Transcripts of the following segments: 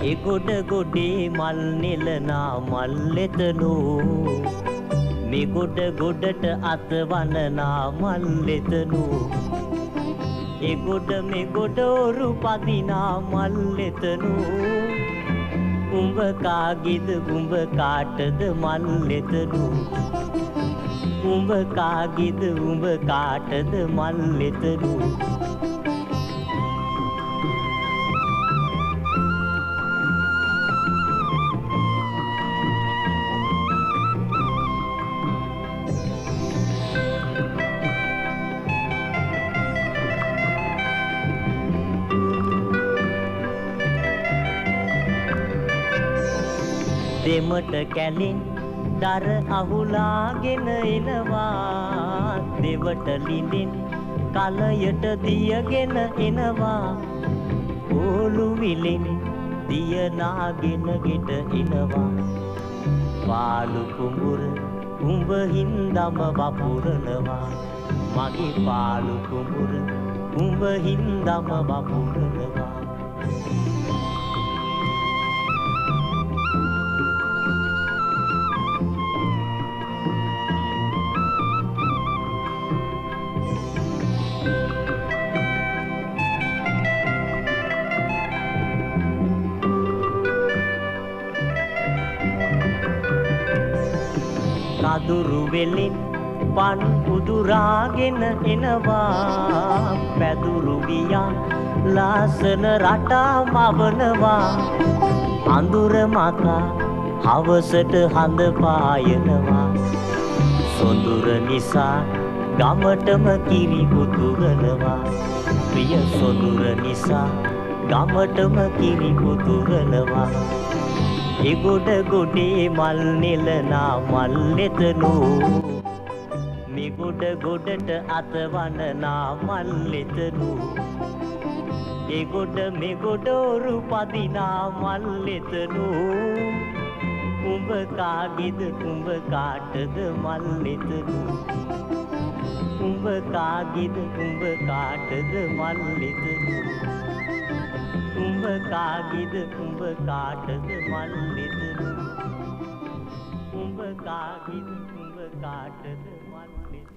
ඒ ගොඩ ගොඩේ මල් නෙලනා මල්ලෙතනෝ මේ ගොඩ ගොඩට අතවනනා මල්ලෙතනෝ ඒ ගොඩ මේ ගොඩ ඔරු පදිනා මල්ලෙතනෝ උඹ කාගේද උඹ කාටද මල්ලෙතනෝ උඹ කාගේද උඹ කාටද මල්ලෙතනෝ දෙමට කැලින් දර අහුලාගෙන එනවා දෙවට ලිඳින් කලයට දියගෙන එනවා ඕලු විලින් දිය නාගෙන ගෙට එනවා පාලු කුඹුර උඹ හින්දම වපුරනවා මගේ පාලු කුඹුර උඹ හින්දම වපුරනවා කදුරු වෙලින් පන් උදුරාගෙන එනවා පැදුරු ගියා ලාසන රටා මවනවා අඳුර මතා හවසට හඳ පායනවා සොඳුර නිසා ගමටම කිරි පුතුරනවා ප්‍රිය සොඳුර නිසා ගමටම කිරි පුතුරනවා ඒ ගොඩ ගොඩේ මල් නෙලනා මල්ලෙතනෝ මේ ගොඩ ගොඩට අතවනනා මල්ලෙතනෝ ඒ ගොඩ මේ ගොඩ ඔරු පදිනා මල්ලෙතනෝ උඹ කාගේද උඹ කාටද මල්ලෙතනෝ උඹ කාගේද උඹ කාටද මල්ලෙතනෝ උඹ කාගේද උඹ කාටද මල්ලෙතනෝ උඹ කාගේද උඹ කාටද මල්ලෙතනෝ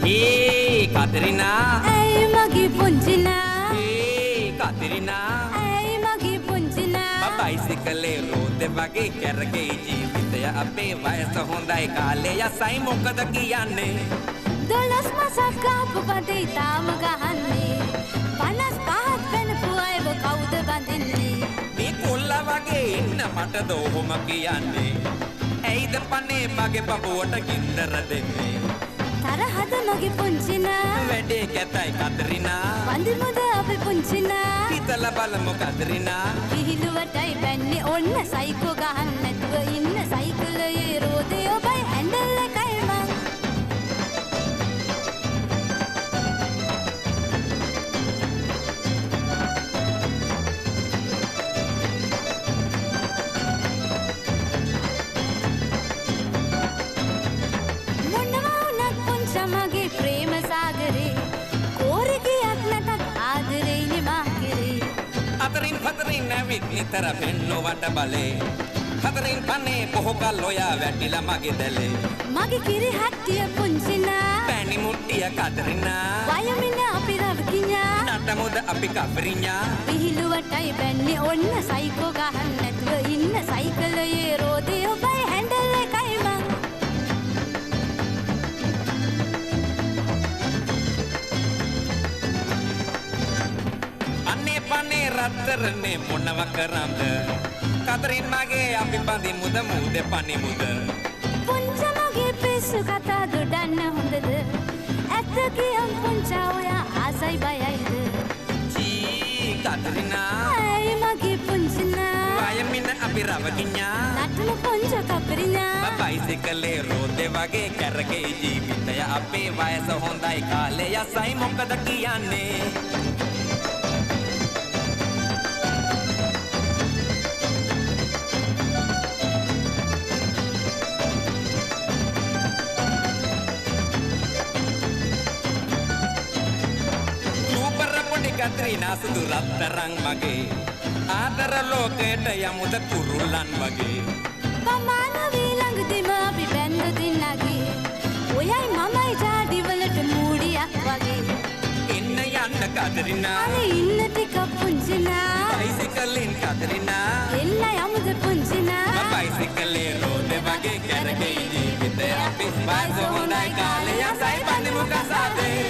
Hey Katerina Ay magi punchina Hey Katerina Ay magi punchina bicycle rode wage කරගේ ජීවිතය අපේ වයස හොඳයි කාලේ යසයි මොකද කියන්නේ දොළොස් මාසක් කාපු පඩේ තාම ගහන්නේ 55ක් වෙනපු අයව කවුද බඳින්නේ මේ කොල්ලා වගේ ඉන්න මට දෝහොම කියන්නේ ඇයිද පනේ මගේ බබුවට ගින්දර දෙන්නේ තරහද මගේ පුංචිනා වැඩේ කැතයි කතරිනා වඳිමුද අපි පුංචිනා හිතලා බලමු කතරිනා කිහිලුවටයි බැන්නේ ඔන්න සයිකෝ ගහන්න නැතුව ඉන්න සයිකලයේ රෝදේ ඔබයි හැන්ඩල් එකයි මං මගේ ප්‍රේම සාගරේ කෝරකියක් නැතත් ආදරේනි මාකරේ අතරින් පතරින් නැවිත් නිතර පෙන්නවට බලේ හතරින් පන්නේ පොහොකල් ඔයා වැටිලා මගේ දැලේ මගේ කිරි හට්ටිය පුංචිනා පැණි මුට්ටිය කතරිනා වයමින අපි රවකිඥා නටමුද අපි කපරිඥා පිහිලුවටයි බැන්නේ ඔන්න සයිකෝ ගහන්න නැතුව ඉන්න සයිකලයේ රෝදේ ඔබයි හැන්ඩල් එකයි මං පනේ රත්තරනේ මොනව කරම්ද කතරින් මගේ අපි බඳිමුද මුද පනිමුද පුංච මගේ පිස්සු කතා දොඩන්න හොඳද ඇත්ත කියම් පුංචා ඔයා ආසයි බයයිද චී කතරිනා ඇයි මගේ පුංචිනා වයමින අපි රවකිඥා නටමු පුංච කපරිඥා බයිසිකලේ රෝදේ වගේ කරගේ ජීවිතය අපේ වයස හොඳයි කාලේ යසයි මොකද කියන්නේ කැත්‍රීනා සුදු රත්තරන් මගේ ආදර ලෝකයට යමුද කුරුල්ලන් වගේ පමාන වී ළඟදිම අපි බැන්ද දෙන්නගේ ඔයයි මමයි ජාඩිවලට මූඩියක් වගේ එන්න යන්න කතරිනා අනේ ඉන්න ටික පුංචිනා බයිසිකලෙන් කතරිනා එන්න යමුද පුංචිනා බයිසිකලේ රෝද වගේ කැරකේ ජීවිතය අපි වයස හොඳයි කාලය යසයි පන්දිමු කසාදේ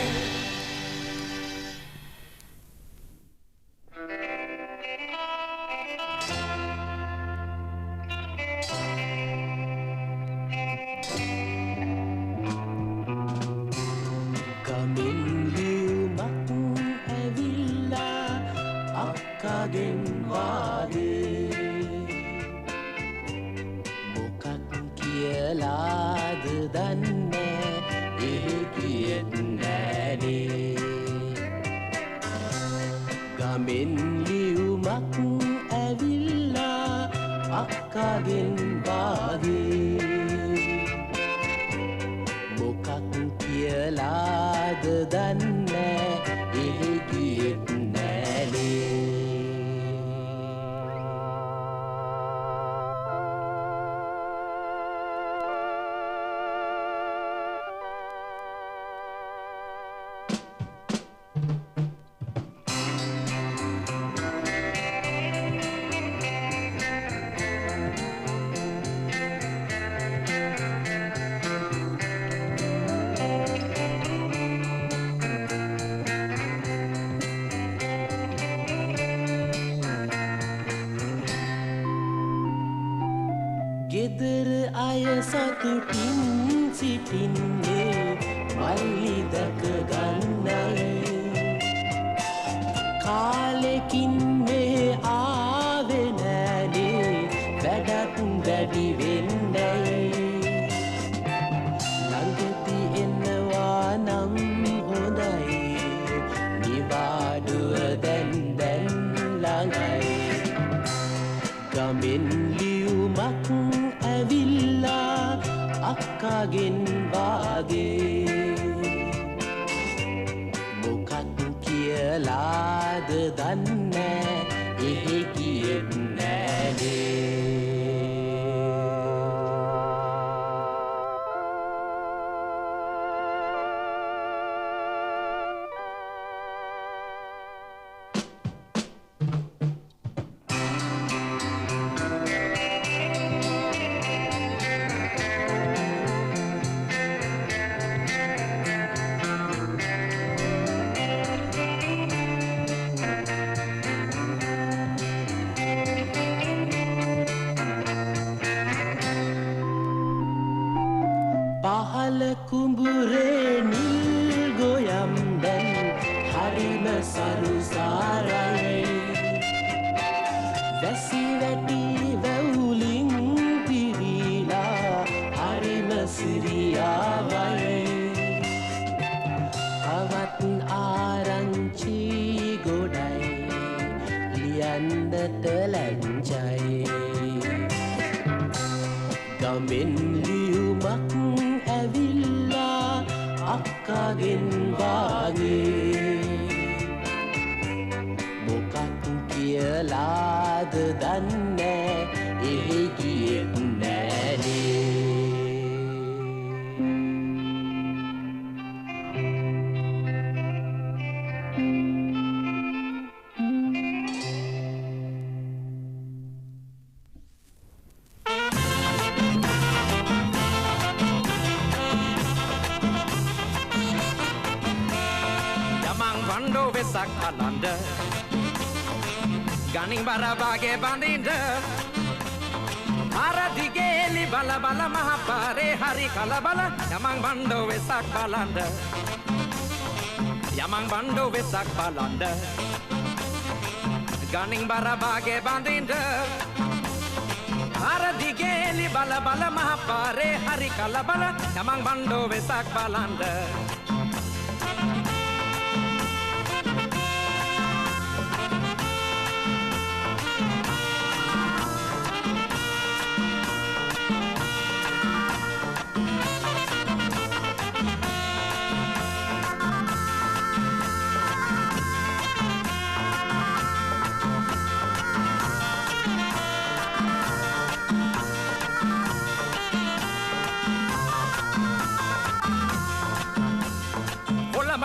සතුටින් සිටින්නේ මල්ලි දැක ගන්නයි කාලෙකින් මේ ආවේ නෑනේ වැඩක් වැඩි වෙන්නයි ළඟති එනවා නම් හොඳයි නිවාඩුව දැන් ළඟයි ගමෙන් ලියුමක් ඇවිල්ලා අක්කාගෙන් වාගේ මොකක් කියලාද දන්නේ එහෙ කියෙත් නෑනේ කුඹුරේ නිල් ගොයම් දැන් හරිම සරුසාරයි වැසි වැටි වැවුලින් පිරීලා හරිම සිරියාවයි තවත් ආරංචි ගොඩයි ලියන්නට ලැජ්ජයි ගමෙන් ලියුමක් ඇවිල්ලා අක්කාගෙන් වාගේ මොකක් කියලාද දන්නේ එහෙ ගියෙත් නෑනේ වෙසක් අලන්ඩ ගනින් බරබාගේ බඳින්ද අරදිගේ එලි බල බල මහපාරේ හරි කලබල යමන් බණ්ඩෝ වෙසක් බලන්ඩ යමන් බණ්ඩෝ වෙසක් බලන්ඩ ගනින් බරබාගේ බඳින්ද අරදිගේ එලි බල බල මහපාරේ හරි කලබල යමන් බණ්ඩෝ වෙසක් බලන්ඩ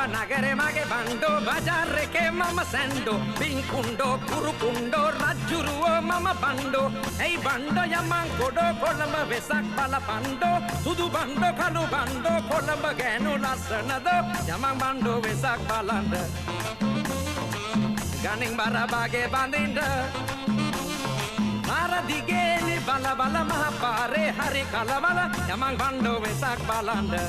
nagare mage bando bazar ke mama sando pinkundo kurukundo rajjuruwo mama bando ei bando yaman kodo kolamba vesak bala bando sudu bando kalu bando kolamba genu lasanado yaman bando vesak balanda ganing barabage bandinda mara digeni bala bala mahapare hari kalabala yaman bando vesak balanda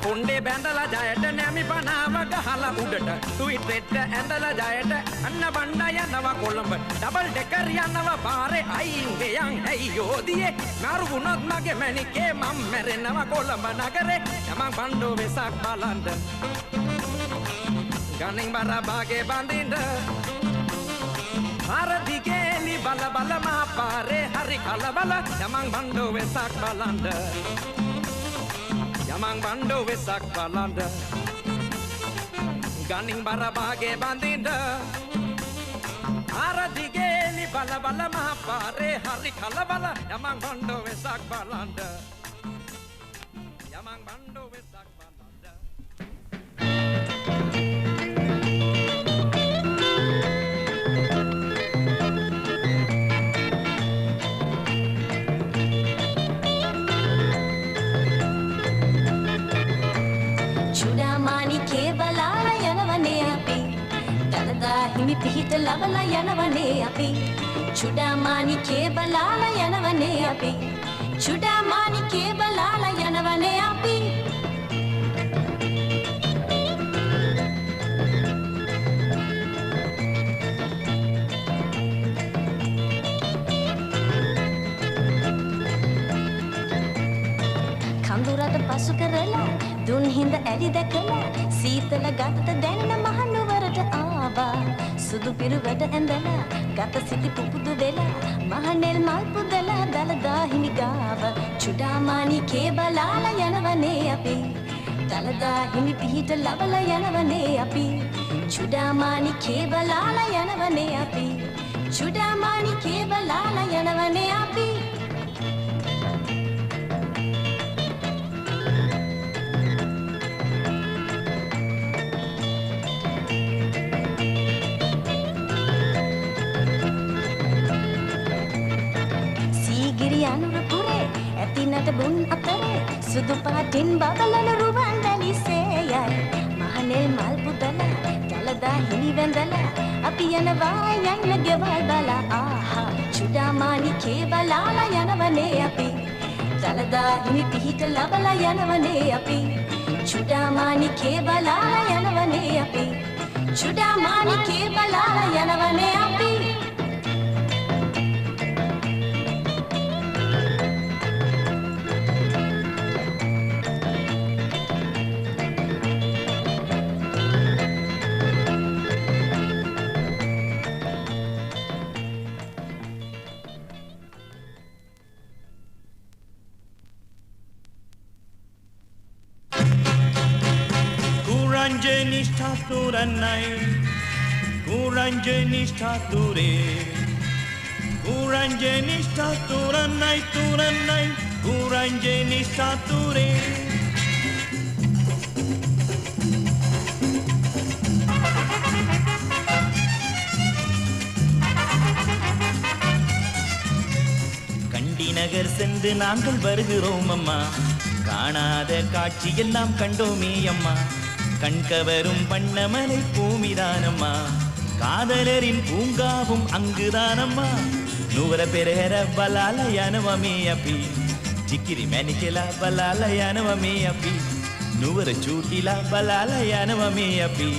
konde bändala jayata nami panawa gahala udata tweet retta ඇඳලා jayata anna banda යනවා Colombo double decker යනවා පාරේ අයින් ගෙයන් ඇයියෝ දියේ මාරු වුණත් මගේ මැණිකේ මම් මැරෙනවා කොළඹ නගරේ යමන් බණ්ඩෝ වෙසක් බලන්න ගණින් බර භාගේ බඳින්න පාර දිගේලි බල බල මා පාරේ හරි කලබල යමන් බණ්ඩෝ වෙසක් බලන්න Yamang bando vesak balanda ganing barabage bandinda aradigeli bala bala mahapare hari kalabala yamang bando vesak balanda yamang bando vesak balanda හිමි පිහිට ලබලා යනවනේ අපි චුඩාමානිකේ බලාලා යනවනේ අපි චුඩාමානිකේ බලාලා යනවනේ අපි කඳුරට පසු කරලා දුන් හිඳ ඇලි දැකලා සීතල ගත දැනෙන මහනුවරට ආවා සුදු පිරුවට ඇඳලා ගත සිටි පුපුදු වෙලා මහනෙල් මල් පුදලා දලදා හිමි ගාව චුඩාමානිකේ බලාලා යනවනේ අපි දලදා හිමි පිහිට ලබලා යනවනේ අපි චුඩාමානිකේ බලාලා යනවනේ අපි චුඩාමානිකේ බලාලා යනවනේ අපි ඇතිනට බුන් අතරේ සුදු පාටින් බබලන රුවන් වැලිසේයයි මහනෙල් මල් පුදලා දලදා හිමි වැඳලා අපි යනවා යන්න ගෙවල් බලා ආහා චුඩාමානිකේ බලාලා යනවනේ අපි දලදා හිමි පිහිට ලබලා යනවනේ අපි චුඩාමානිකේ බලාලා යනවනේ අපි චුඩාමානිකේ බලාලා යනවනේ අපි கண்டிநகர் சென்று நாங்கள் வருகிறோம் அம்மா காணாத காட்சியெல்லாம் கண்டோமே அம்மா கண்கவரும் வண்ணமலை பூமிதானம்மா காதலரின் பூங்காவும் அங்குதானம்மா நூவர பெரஹர பலால யானவமே அப்பி ಚಿಕ್ಕಿರಿ ಮ್ಯಾನಿಕೆಲ ಬಲಾಲ ಯಾನವ ಮೇ ಅಪ್ಪಿ ನೂವರ ಚೂಟಿಲ ಬಲಾಲ ಯಾನವ ಮೇ ಅಪ್ಪಿ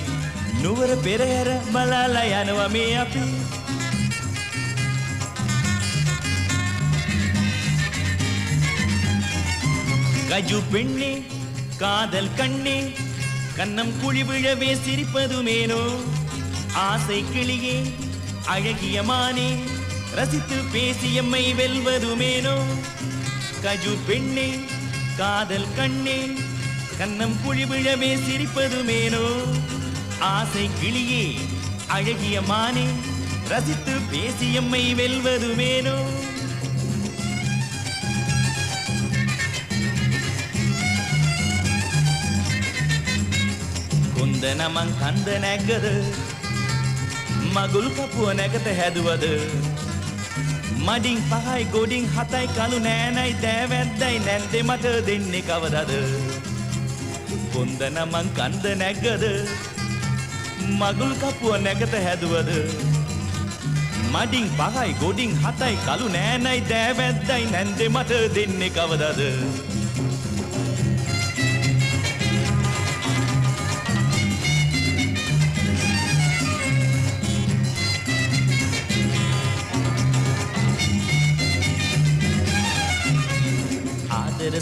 ನೂವರ ಬೆರೆಯರ ಬಲಾಲ ಯಾನವ ಮೇ ಅಪ್ಪಿ கஜு பெண்ணே காதல் கண்ணே கன்னம் குழி விழவே சிரிப்பதுமேனோ ஆசை கிளியே அழகிய மானே ரசித்து பேசியம்மை வெல்வதுமேனோ கஜூர் பெண்ணே காதல் கண்ணே கன்னம் குழி விழவே சிரிப்பதுமேனோ ஆசை கிளியே அழகிய மானே ரசித்து பேசியம்மை வெல்வதுமேனோ කොන්දනමං කන්ද නැග්ගද මගුල් කපුව නැගත හැදුවද මඩින් පහයි ගොඩින් හතයි කළු නෑනයි දෑවැද්දයි නැන්දේ මට දෙන්නේ කවදද කොන්දනමං කන්ද නැග්ගද මගුල් කපුව නැගත හැදුවද මඩින් පහයි ගොඩින් හතයි කළු නෑනයි දෑවැද්දයි නැන්දේ මට දෙන්නේ කවදද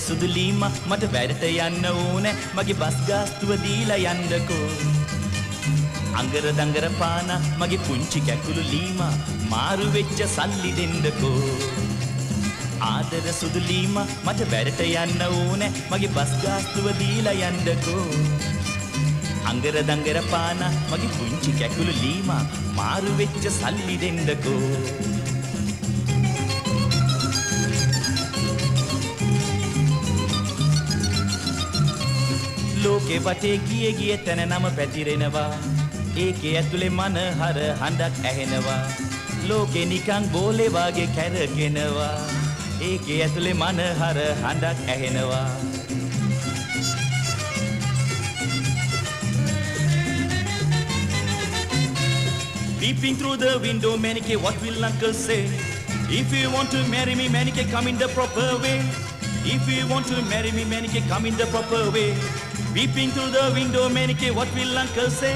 සුදුලීම මට වැඩට යන්න ඕනේ මගේ බස් ගාස්තුව දීලා යන්නකෝ අඟර දඟර පාන මගේ පුංචි කැකුළු ලීම මාරු වෙච්ච සල්ලි දෙන්නකෝ ආදර සුදුලීම මට වැඩට යන්න ඕනේ මගේ බස් ගාස්තුව දීලා යන්නකෝ අඟර දඟර පාන මගේ පුංචි කැකුළු ලීම මාරු වෙච්ච සල්ලි දෙන්නකෝ ලෝකේ වටේ ගියේ ගියේ තැන නම පැතිරෙනවා ඒකේ ඇතුලේ මනහර හඬක් ඇහෙනවා ලෝකේ නිකන් බෝලේ වාගේ කැරගෙනවා ඒකේ ඇතුලේ මනහර හඬක් ඇහෙනවා Peeping through the window Manike what will uncle say If you want to marry me Manike come in the proper way If you want to marry me Manike come in the proper way Peeping through the window, Manike, what will uncle say?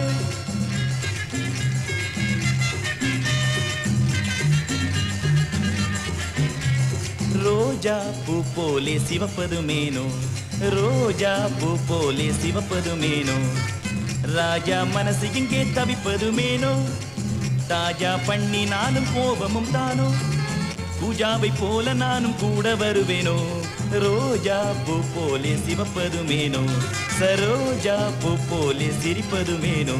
Roja pupole sivapadumeno, Roja pupole sivapadumeno, Raja manasiginge tavipadumeno, Taja panni nanum kovamum tano, Pujavai pola nanum kuda varuveno. ரோஜா பூ போலே சிவப்பதுமேனோ சரோஜா பூ போலே சிரிப்பதுமேனோ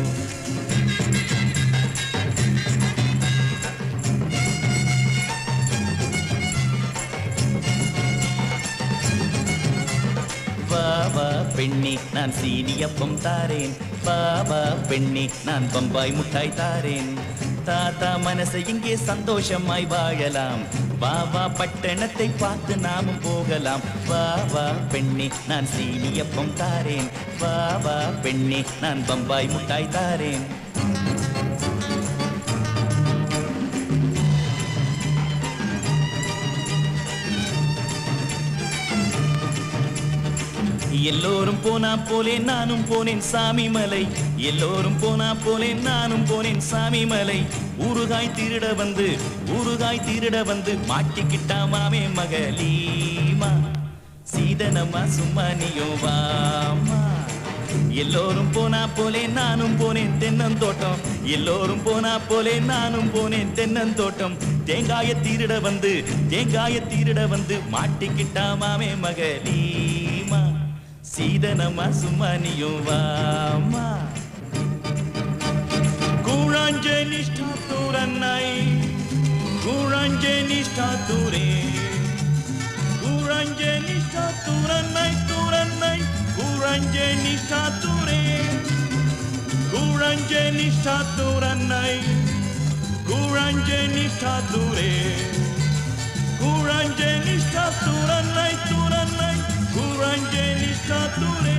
பாபா பெண்ணே நான் சீனியப்பம் தாரேன் பாபா பெண்ணே நான் பம்பாய் முட்டாய் தாரேன் தாத்தா மனசை இங்கே சந்தோஷமாய் வாழலாம் பாபா பட்டணத்தை பார்த்து நாமும் போகலாம் பாபா பெண்ணே நான் சீனியப்பம் தாரேன் பாபா பெண்ணே நான் பம்பாய் முட்டாய் தாரேன் எல்லோரும் போனா போலே நானும் போனேன் சாமி மலை எல்லோரும் போனா போலே நானும் போனேன் சாமி மலை ஊறுகாய் திருட வந்து மாட்டிக்கிட்டா மாமே மகளீமா சீதனமா சும்மா நீயும் வாமா எல்லோரும் போனா போலே நானும் போனேன் தென்னந்தோட்டம் எல்லோரும் போனா போலே நானும் போனேன் தென்னந்தோட்டம் தேங்காய திருட வந்து மாட்டிக்கிட்டா மாமே மகளீமா சீதனமா சும்மா நீயும் வாமா கூழாஞ்சே நிஷ்டா தூரன்னை கூழாஞ்சே நிஷ்டா தூரே கூழாஞ்சே நிஷ்டா தூரன்னை கூழாஞ்சே நிஷ்டா தூரே கூழாஞ்சே நிஷ்டா தூரன்னை கூழாஞ்சே நிஷ்டா தூரே கூழாஞ்சே நிஷ்டா தூரன்னை கூழாஞ்சே நிஷ்டா தூரே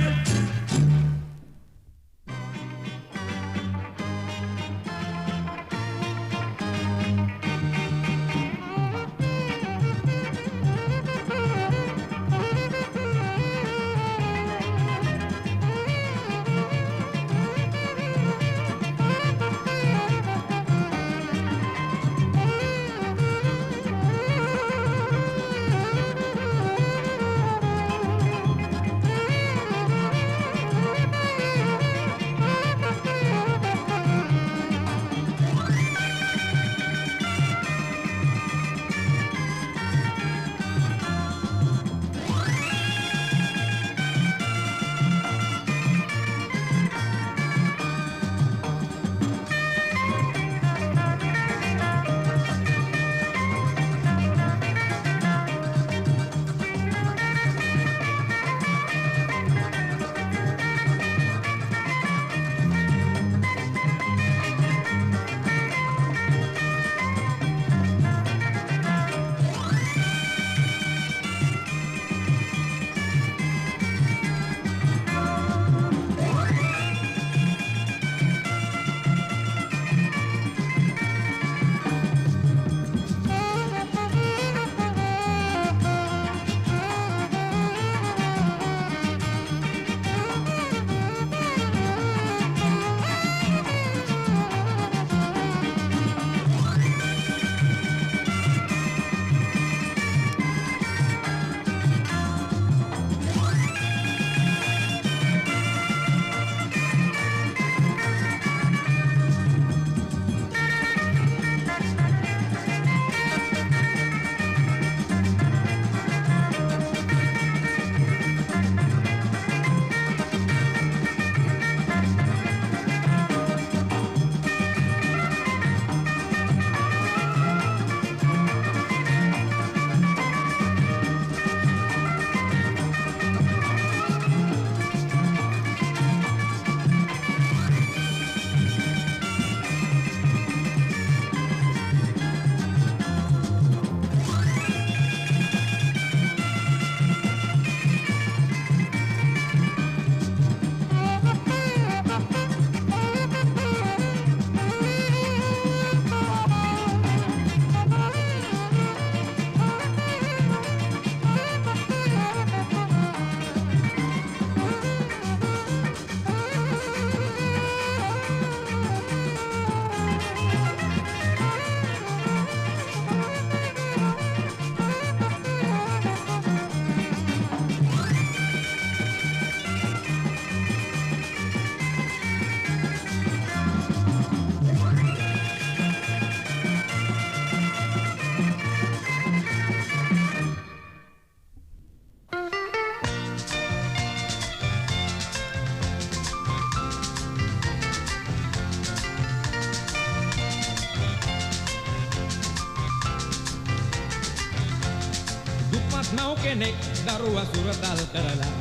කෙනෙක් දරුවා සුරතල් කරලා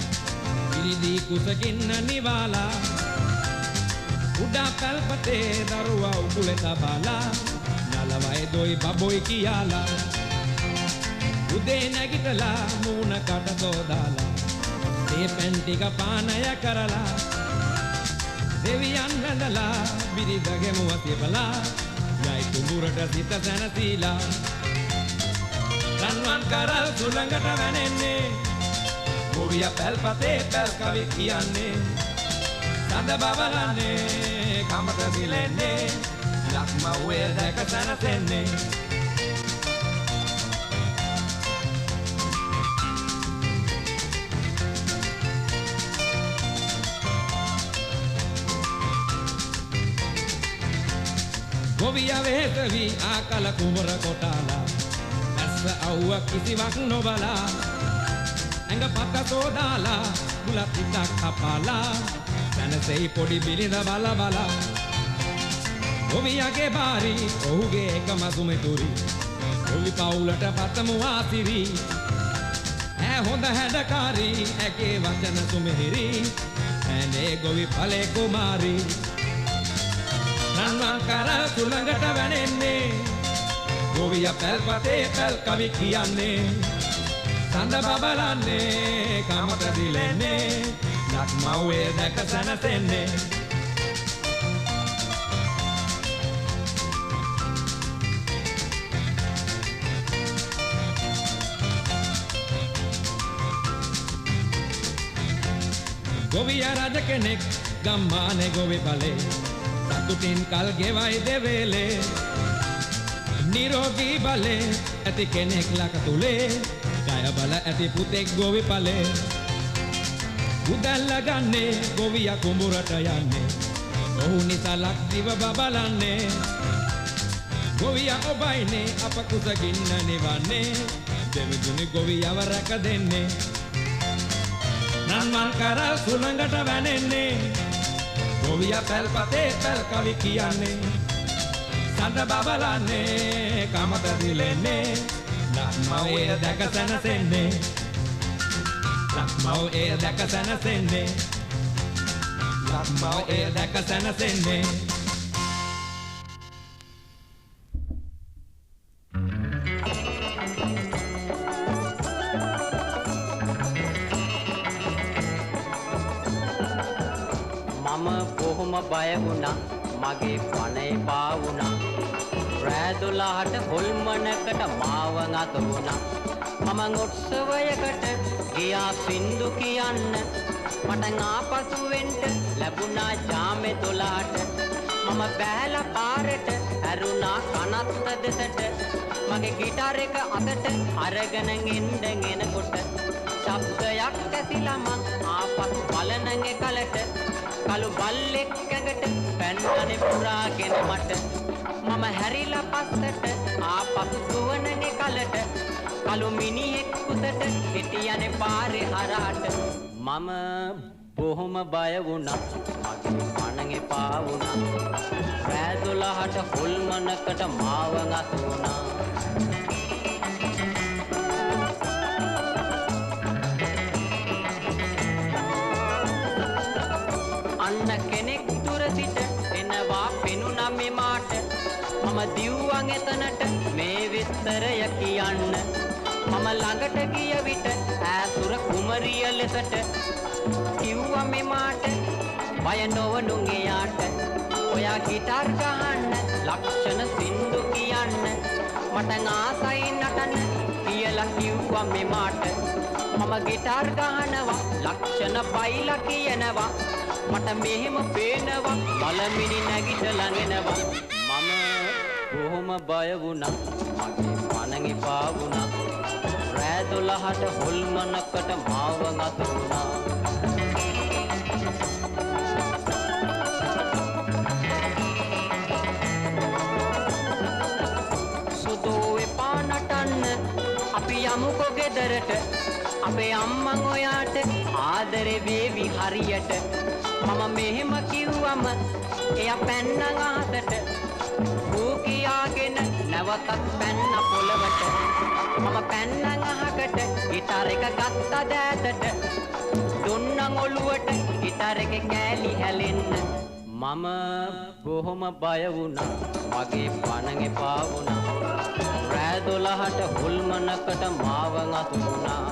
ඉරිදී කුසකින්න නිවාලා උඩා පැල්පතේ දරුවා උකුලේ තබලා නලවයි දොයි බබොයි කියාලා උදේ නැගිටලා මූණ කට තෝදාලා ඒ පෙන් ටික පානය කරලා දෙවියන් වැඳලා බිරිඳගේ මුව තිබලා යයි කුඹුරට සිත සැනසීලා රන්වන් කරල් සුළඟට වැනෙන්නේ ගොවිය පැල්පතේ පැල් කවි කියන්නේ සඳ බබලන්නේ කමත දිලෙන්නේ ලක්මව්වේ දැක සැනසෙන්නේ ගොවිය වේසවි ආකල කුඹර කොටාලා ඇස්ස අවුව කිසිවක් නොබලා ඇඟ පත සෝදාලා බුලත් ඉතක් කපාලා දැනසෙයි පොඩි බිලිඳ බල බල ගොවියගේ බාරි ඔහුගේ එකම සුමෙතුරි ගොවි පවුලට පතමු ආසිරි ඈ හොඳ හැඩකාරී ඇගේ වචන සුමෙහිරි ඇනේ ගොවි ඵලේ කුමාරි රන්වන් කර සුළඟට වැනෙන්නේ ගොවිය පැල්පතේ පැල් කවි කියන්නේ සඳ බබලන්නේ කමත දිලෙන්නේ ලක්මව්වේ දැක සැනසෙන්නේ ගොවිය රජ කෙනෙක් ගම්මානේ ගොවි බලේ සතුටින් කල් ගෙවයි දෙවේලේ නිරෝගී බලේ ඇති කෙනෙක් ලක තුලේ ජය බල ඇති පුතෙක් ගොවි පලේ උදැල්ල ගන්නේ ගොවිය කුඹුරට යන්නේ ඔහු නිසා ලක්දිව බබලන්නේ ගොවිය ඔබයිනේ අප කුසගින්න නිවන්නේ දෙවිදුනි ගොවියව රැක දෙන්නේ රන්වන් කර සුළඟට වැනෙන්නේ ගොවිය පැල්පතේ පැල් කවි කියන්නේ සඳ බබලන්නේ කමත දිලෙන්නේ ලක්මව්වේ දැක සැනසෙන්නේ ලක්මව්වේ දැක සැනසෙන්නේ ලක්මව්වේ දැක සැනසෙන්නේ බොහොම බය වුණා මගේ පණ එපා වුණා රෑ 12ට හොල්මනකට මාව අත වුණා මම උත්සවයකට ගියා සින්දු කියන්න මට ආපසු වෙන්න ලැබුණා ජාමේ 12ට මම බෑලා පාරට ඇරුණා කනත්ත දෙසට මගේ ගිටාර එක අතට අරගෙන එනකොට ශබ්දයක් ඇසිලා මං ආපසු බලනගේ කලට කළු බල්ලෙක් ඇඟට පැන්නනේ පුරාගෙන මට මම හැරිලා පස්සට ආපසු දුවනනේ කලට කළු මිනිහෙක් කුසට හිටියනේ පාරේ හරහට මම බොහොම බය වුණා මගේ පණ එපා වුණා රෑ 12ට හොල්මනකට මාව අත වුණා අන්න කෙනෙක් දුර සිට එනවා පෙනුනා මේ මාට මම දිව්වන් එතනට මේ විස්තරය කියන්න මම ළඟට ගිය විට ඈසුර කුමරිය ලෙසට කිව්වා මේ මාට බය නොවනුන් එයාට ඔයා ගිටාර් ගහන්න ලක්ෂණ සින්දු කියන්න මට ආසයි නටන්න කියලා කිව්වා මේ මාට මම ගිටාර් ගහනවා ලක්ෂණ බයිලා කියනවා මට මෙහෙම පේනවා බලමිනි නැගිටලා නෙනවා මම බොහොම බය වුණා මගේ පණ එපා වුණා රෑ 12ට හොල්මනකට මාව අත වුණා සුදෝ එපා නටන්න අපි යමුකෝ ගෙදරට අපේ අම්මන් ඔයාට ආදරේ වේවි හරියට මම මෙහෙම කිව්වම එයා පැන්න අහසට ඌ කියාගෙන නැවතත් පැන්න පොළවට මම පැන්න අහකට ගිටාර එක ගත්ත දෑතට දුන්නන් ඔළුවට ගිටාර එක කෑලි හැලෙන්න මම බොහොම බය වුණා මගේ පණ එපා වුණා රෑ 12ට හුල්මනකට මාව අතුරුණා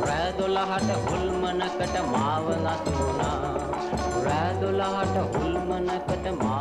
රෑ 12ට හුල්මනකට මාව අතුරුණා රෑ 12ට හුල්මනකට මාව